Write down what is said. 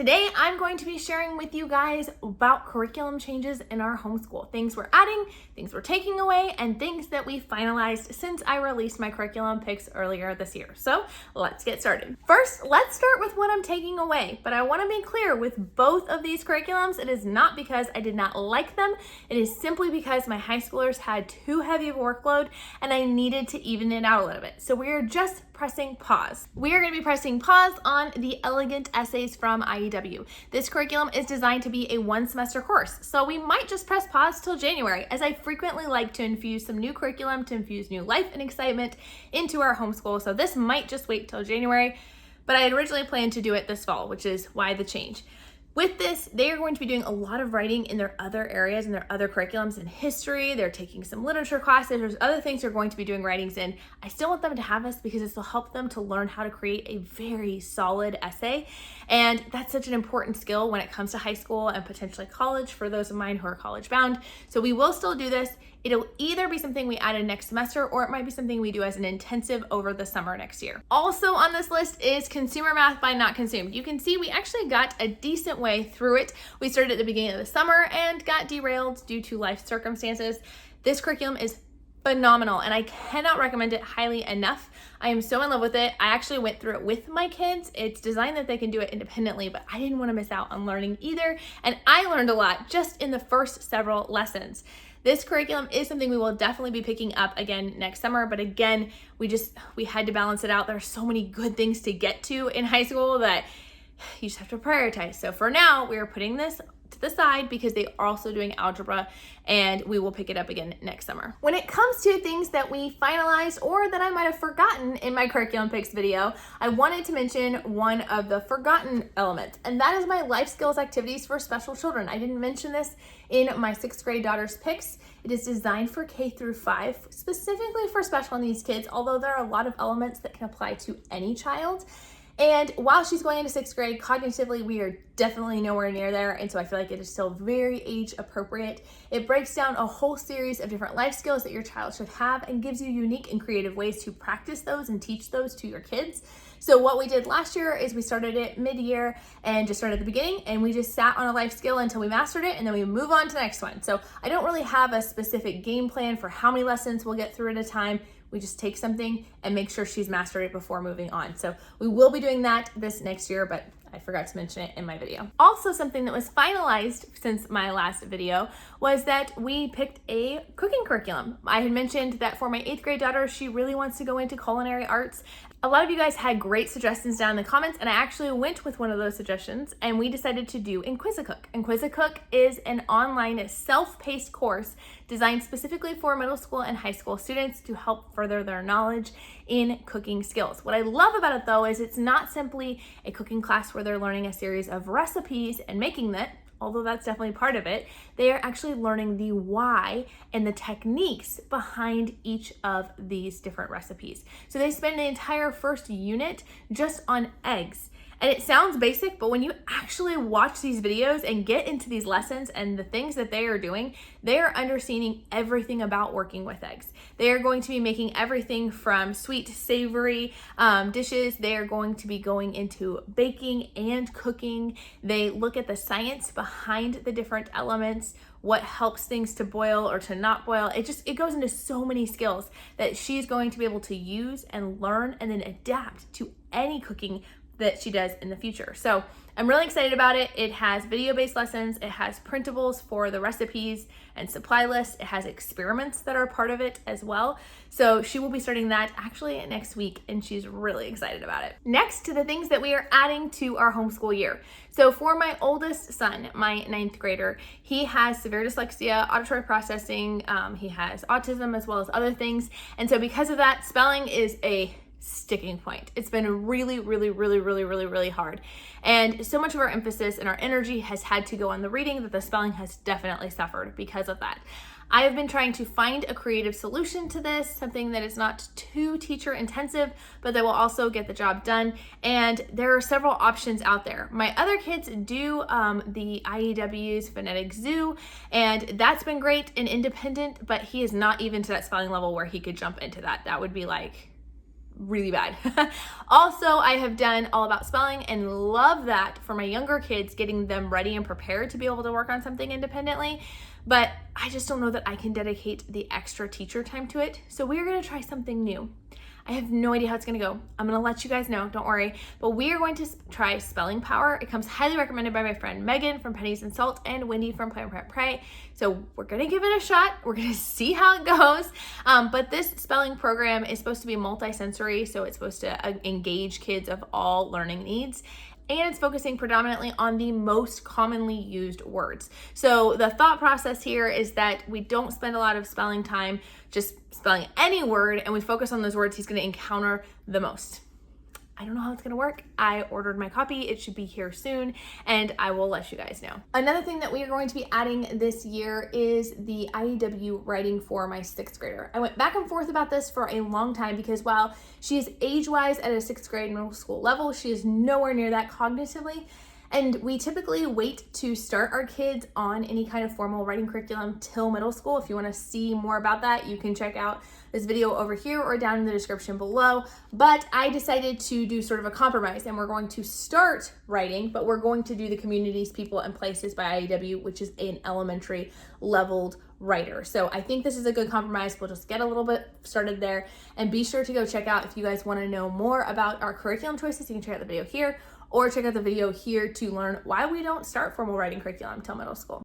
Today, I'm going to be sharing with you guys about curriculum changes in our homeschool. Things we're adding, things we're taking away, and things that we finalized since I released my curriculum picks earlier this year. So let's get started. First, let's start with what I'm taking away. But I want to be clear with both of these curriculums, it is not because I did not like them. It is simply because my high schoolers had too heavy of a workload and I needed to even it out a little bit. So we are just pressing pause. We are going to be pressing pause on the Elegant Essays from IEW. This curriculum is designed to be a one-semester course, so we might just press pause till January, as I frequently like to infuse some new curriculum to infuse new life and excitement into our homeschool, so this might just wait till January, but I had originally planned to do it this fall, which is why the change. With this, they are going to be doing a lot of writing in their other areas and their other curriculums in history. They're taking some literature classes. There's other things they're going to be doing writings in. I still want them to have this because this will help them to learn how to create a very solid essay. And that's such an important skill when it comes to high school and potentially college for those of mine who are college bound. So we will still do this. It'll either be something we add in next semester or it might be something we do as an intensive over the summer next year. Also on this list is Consumer Math by Not Consumed. You can see we actually got a decent way through it. We started at the beginning of the summer and got derailed due to life circumstances. This curriculum is phenomenal and I cannot recommend it highly enough. I am so in love with it. I actually went through it with my kids. It's designed that they can do it independently, but I didn't want to miss out on learning either. And I learned a lot just in the first several lessons. This curriculum is something we will definitely be picking up again next summer, but again, we had to balance it out. There are so many good things to get to in high school that you just have to prioritize. So for now, we are putting this to the side because they are also doing algebra and we will pick it up again next summer. When it comes to things that we finalized or that I might have forgotten in my curriculum picks video, I wanted to mention one of the forgotten elements, and that is my life skills activities for special children. I didn't mention this in my 6th grade daughter's picks. It is designed for K through 5, specifically for special needs kids, although there are a lot of elements that can apply to any child. And while she's going into 6th grade, cognitively, we are definitely nowhere near there. And so I feel like it is still very age appropriate. It breaks down a whole series of different life skills that your child should have and gives you unique and creative ways to practice those and teach those to your kids. So what we did last year is we started it mid-year and just started at the beginning and we just sat on a life skill until we mastered it and then we move on to the next one. So I don't really have a specific game plan for how many lessons we'll get through at a time. We just take something and make sure she's mastered it before moving on. So we will be doing that this next year, but I forgot to mention it in my video. Also, something that was finalized since my last video was that we picked a cooking curriculum. I had mentioned that for my 8th grade daughter, she really wants to go into culinary arts. A lot of you guys had great suggestions down in the comments, and I actually went with one of those suggestions, and we decided to do Inquisicook. Inquisicook is an online self-paced course designed specifically for middle school and high school students to help further their knowledge in cooking skills. What I love about it though is it's not simply a cooking class where they're learning a series of recipes and making that, although that's definitely part of it. They are actually learning the why and the techniques behind each of these different recipes. So they spend the entire first unit just on eggs. And it sounds basic, but when you actually watch these videos and get into these lessons and the things that they are doing, they are understanding everything about working with eggs. They are going to be making everything from sweet, savory dishes. They are going to be going into baking and cooking. They look at the science behind the different elements, what helps things to boil or to not boil. It goes into so many skills that she's going to be able to use and learn and then adapt to any cooking that she does in the future. So I'm really excited about it. It has video-based lessons. It has printables for the recipes and supply lists. It has experiments that are part of it as well. So she will be starting that actually next week and she's really excited about it. Next to the things that we are adding to our homeschool year. So for my oldest son, my 9th grader, he has severe dyslexia, auditory processing, he has autism as well as other things. And so because of that, spelling is a sticking point. It's been really hard. And so much of our emphasis and our energy has had to go on the reading that the spelling has definitely suffered because of that. I have been trying to find a creative solution to this, something that is not too teacher intensive, but that will also get the job done. And there are several options out there. My other kids do the IEW's Phonetic Zoo, and that's been great and independent, but he is not even to that spelling level where he could jump into that. That would be like really bad. Also, I have done all about spelling and love that for my younger kids, getting them ready and prepared to be able to work on something independently. But I just don't know that I can dedicate the extra teacher time to it. So we're gonna try something new. I have no idea how it's gonna go. I'm gonna let you guys know, don't worry. But we are going to try Spelling Power. It comes highly recommended by my friend Megan from Pennies and Salt and Wendy from Plan Prep Pray. So we're gonna give it a shot. We're gonna see how it goes. But this spelling program is supposed to be multi-sensory, so it's supposed to engage kids of all learning needs. And it's focusing predominantly on the most commonly used words. So the thought process here is that we don't spend a lot of spelling time just spelling any word, and we focus on those words he's going to encounter the most. I don't know how it's gonna work. I ordered my copy. It should be here soon, and I will let you guys know. Another thing that we are going to be adding this year is the IEW writing for my 6th grader. I went back and forth about this for a long time because while she is age-wise at a 6th grade middle school level, she is nowhere near that cognitively. And we typically wait to start our kids on any kind of formal writing curriculum till middle school. If you want to see more about that, you can check out this video over here or down in the description below. But I decided to do sort of a compromise, and we're going to start writing, but we're going to do the Communities, People, and Places by IEW, which is an elementary leveled writer. So I think this is a good compromise. We'll just get a little bit started there, and be sure to go check out, if you guys want to know more about our curriculum choices, you can check out the video here, or check out the video here to learn why we don't start formal writing curriculum until middle school.